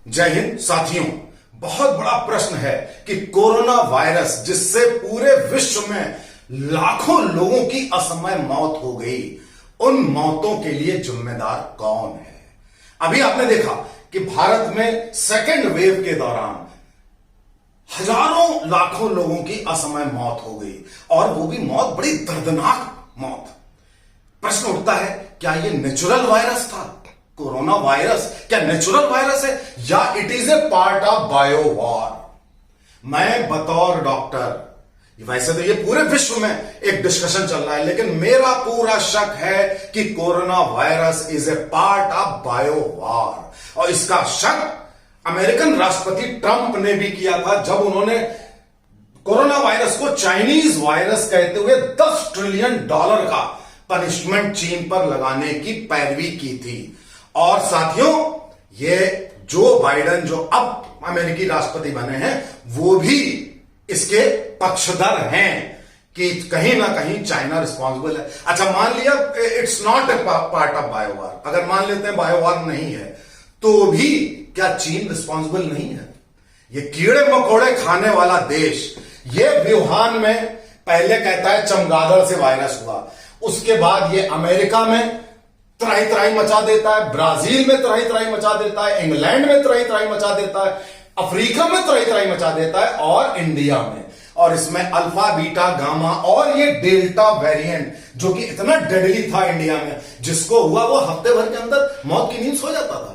जय हिंद साथियों। बहुत बड़ा प्रश्न है कि कोरोना वायरस जिससे पूरे विश्व में लाखों लोगों की असमय मौत हो गई, उन मौतों के लिए जिम्मेदार कौन है? अभी आपने देखा कि भारत में सेकेंड वेव के दौरान हजारों लाखों लोगों की असमय मौत हो गई, और वो भी मौत बड़ी दर्दनाक मौत। प्रश्न उठता है, क्या ये नेचुरल वायरस था? कोरोना वायरस क्या नेचुरल वायरस है या it is a part of bio war? मैं बतौर डॉक्टर, वैसे तो ये पूरे विश्व में एक डिस्कशन चल रहा है, लेकिन मेरा पूरा शक है कि corona virus is a part of bio war. और इसका शक अमेरिकन राष्ट्रपति ट्रंप ने भी किया था जब उन्होंने कोरोना वायरस को चाइनीज वायरस कहते हुए $10 ट्रिलियन का पनिशमेंट चीन पर लगाने की पैरवी की थी। और साथियों, ये जो बाइडेन जो अब अमेरिकी राष्ट्रपति बने हैं, वो भी इसके पक्षधर हैं कि कहीं ना कहीं चाइना रिस्पॉन्सिबल है। अच्छा, मान लिया it's not a part of biowar, अगर मान लेते हैं बायोवार नहीं है, तो भी क्या चीन रिस्पॉन्सिबल नहीं है? ये कीड़े मकोड़े खाने वाला देश, ये वुहान में पहले कहता है चमगादड़ से वायरस हुआ, उसके बाद ये अमेरिका में त्राही त्राही मचा देता है, ब्राजील में त्राही त्राही मचा देता है, इंग्लैंड में त्राही त्राही मचा देता है, अफ्रीका में त्राही त्राही मचा देता है, और इंडिया में। और इसमें अल्फा, बीटा, गामा और ये डेल्टा वेरिएंट जो कि इतना डेडली था इंडिया में, जिसको हुआ वो हफ्ते भर के अंदर मौत की नींद सो जाता था।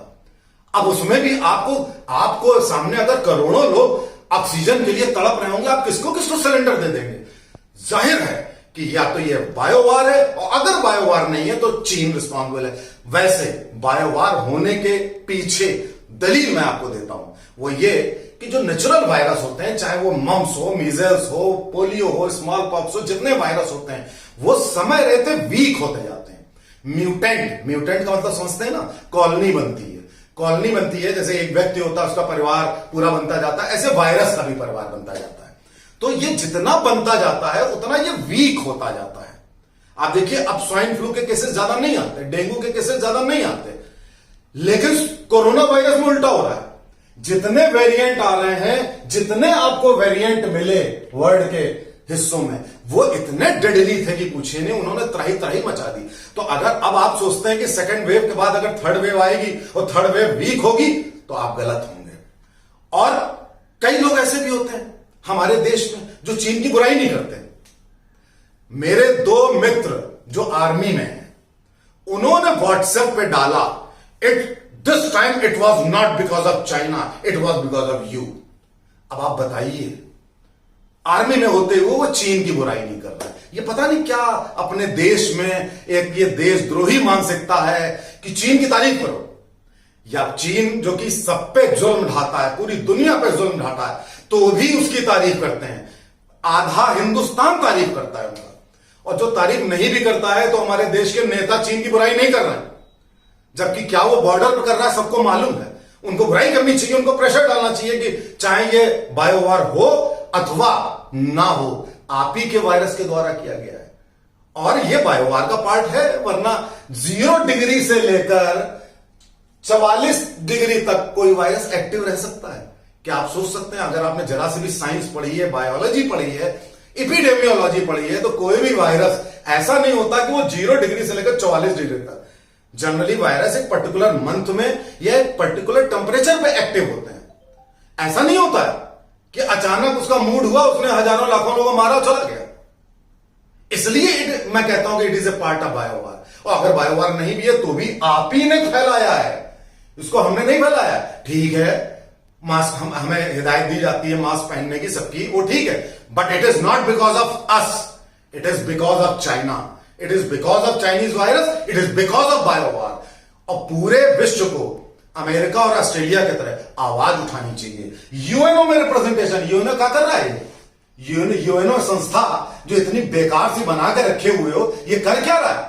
अब उसमें भी आपको सामने अगर करोड़ों लोग ऑक्सीजन के लिए तड़प रहे होंगे, आप किसको किसको सिलेंडर दे देंगे? जाहिर है कि या तो ये बायोवार है, और अगर बायोवार नहीं है तो चीन रिस्पॉन्सिबल है। वैसे बायोवार होने के पीछे दलील मैं आपको देता हूं, वो ये कि जो नेचुरल वायरस होते हैं, चाहे वो मम्स हो, मीजल्स हो, पोलियो हो, स्मॉल पॉक्स हो, जितने वायरस होते हैं वो समय रहते वीक होते जाते हैं। म्यूटेंट का मतलब समझते हैं ना, कॉलोनी बनती है, जैसे एक व्यक्ति होता है उसका परिवार पूरा बनता जाता है, ऐसे वायरस का भी परिवार बनता जाता है। तो ये जितना बनता जाता है उतना ये वीक होता जाता है। आप देखिए, अब स्वाइन फ्लू के केसेस ज्यादा नहीं आते, डेंगू के केसेस ज्यादा नहीं आते, लेकिन कोरोना वायरस में उल्टा हो रहा है। जितने वेरिएंट आ रहे हैं, जितने आपको वेरिएंट मिले वर्ल्ड के हिस्सों में, वो इतने डेडली थे कि पूछिए नहीं, उन्होंने त्राही त्राही मचा दी। तो अगर अब आप सोचते हैं कि सेकेंड वेव के बाद अगर थर्ड वेव आएगी और थर्ड वेव वीक होगी, तो आप गलत होंगे। और कई लोग ऐसे भी होते हैं हमारे देश में जो चीन की बुराई नहीं करते। मेरे 2 मित्र जो आर्मी में हैं, उन्होंने व्हाट्सएप पे डाला, this time it was not because of China, it was because of you. अब आप बताइए, आर्मी में होते हुए वो चीन की बुराई नहीं कर रहा है। ये पता नहीं क्या अपने देश में एक ये देशद्रोही मानसिकता है कि चीन की तारीफ करो, या चीन जो कि सब पे जुल्म ढाता है, पूरी दुनिया पे जुल्म ढाता है, तो भी उसकी तारीफ करते हैं। आधा हिंदुस्तान तारीफ करता है उनका, और जो तारीफ नहीं भी करता है तो हमारे देश के नेता चीन की बुराई नहीं कर रहे हैं, जबकि क्या वो बॉर्डर पर कर रहा है सबको मालूम है। उनको बुराई करनी चाहिए, उनको प्रेशर डालना चाहिए कि चाहे ये बायोवार हो अथवा ना हो, आप ही के वायरस के द्वारा किया गया है, और ये बायोवार का पार्ट है। वरना 0 डिग्री से लेकर 44 डिग्री तक कोई वायरस एक्टिव रह सकता है। क्या आप सोच सकते हैं, अगर आपने जरा सी भी साइंस पढ़ी है, बायोलॉजी पढ़ी है, एपिडेमियोलॉजी पढ़ी है, तो कोई भी वायरस ऐसा नहीं होता कि वो 0 डिग्री से लेकर 44 डिग्री तक। जनरली वायरस एक पर्टिकुलर मंथ में या एक पर्टिकुलर टेम्परेचर पे एक्टिव होते हैं। ऐसा नहीं होता है कि अचानक उसका मूड हुआ, उसने हजारों लाखों लोगों को मारा और चला गया। इसलिए मैं कहता हूं कि it is a part of biowar. और अगर बायोवार नहीं भी है तो भी आप ही ने फैलाया है, इसको हमने नहीं फैलाया। ठीक है, मास्क हमें हिदायत दी जाती है मास्क पहनने की सबकी, वो ठीक है, but it is not because of us, it is because of China, it is because of Chinese virus, it is because of biowar. और पूरे विश्व को अमेरिका और ऑस्ट्रेलिया की तरह आवाज उठानी चाहिए। यूएनओ में रिप्रेजेंटेशन, यूएनओ क्या कर रहा है? यूएनओ संस्था जो इतनी बेकार सी बना के रखे हुए हो, ये कर क्या रहा है?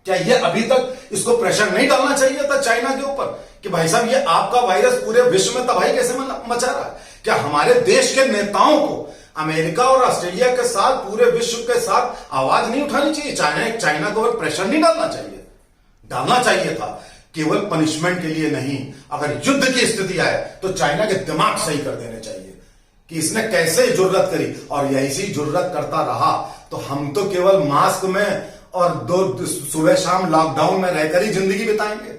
क्या ये अभी तक इसको प्रेशर नहीं डालना चाहिए था चाइना के ऊपर कि भाई साहब ये आपका वायरस पूरे विश्व में तबाही कैसे मचा रहा है? क्या हमारे देश के नेताओं को अमेरिका और ऑस्ट्रेलिया के साथ, पूरे विश्व के साथ आवाज नहीं उठानी चाहिए? चाइना के ऊपर प्रेशर नहीं डालना चाहिए था केवल पनिशमेंट के लिए नहीं, अगर युद्ध की स्थिति आए तो चाइना के दिमाग सही कर देने चाहिए कि इसने कैसे जुर्रत करी, और ऐसी जुर्रत करता रहा तो हम तो केवल मास्क में और दो सुबह शाम लॉकडाउन में रहकर ही जिंदगी बिताएंगे,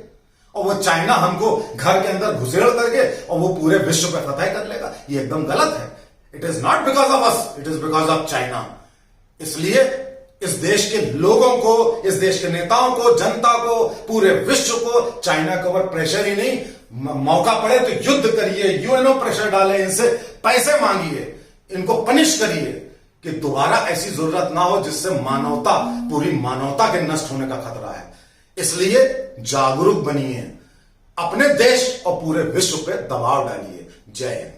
और वो चाइना हमको घर के अंदर घुसेड़ करके और वो पूरे विश्व पे फतह कर लेगा। ये एकदम गलत है। It is not because of us, it is because of China. इसलिए इस देश के लोगों को, इस देश के नेताओं को, जनता को, पूरे विश्व को चाइना के ऊपर प्रेशर ही नहीं, मौका पड़े तो युद्ध करिए, यूएनओ प्रेशर डाले, इनसे पैसे मांगिए, इनको पनिश करिए कि दोबारा ऐसी जरूरत ना हो जिससे मानवता, पूरी मानवता के नष्ट होने का खतरा है। इसलिए जागरूक बनिए, अपने देश और पूरे विश्व पे दबाव डालिए। जय हिंद।